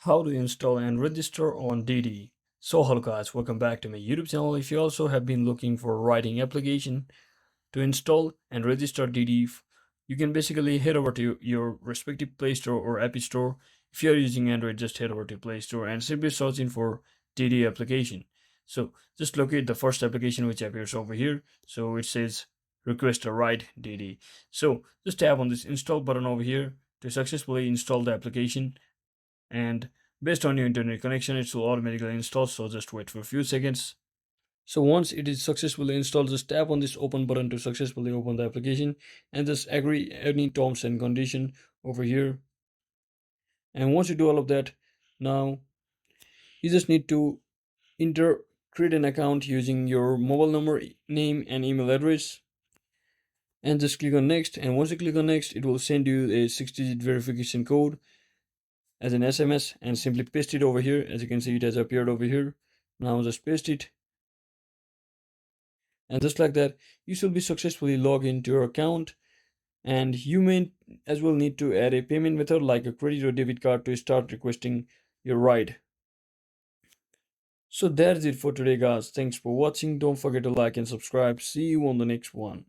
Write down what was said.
How to install and register on DiDi. So hello guys, welcome back to my YouTube channel. If you also have been looking for a writing application to install and register DiDi, you can basically head over to your respective Play Store or App Store. If you are using Android, just head over to Play Store and simply searching for DiDi application. So just locate the first application which appears over here. So it says request a write DiDi. So just tap on this install button over here to successfully install the application, and based on your internet connection it will automatically install, so just wait for a few seconds. So once it is successfully installed, just tap on this open button to successfully open the application and just agree any terms and condition over here. And once you do all of that, now you just need to enter create an account using your mobile number, name and email address, and just click on next. And once you click on next, it will send you a 6-digit verification code as an SMS, and simply paste it over here. As you can see, it has appeared over here. Now just paste it, and just like that you should be successfully logged into your account. And you may as well need to add a payment method like a credit or debit card to start requesting your ride. So that's it for today guys. Thanks for watching. Don't forget to like and subscribe. See you on the next one.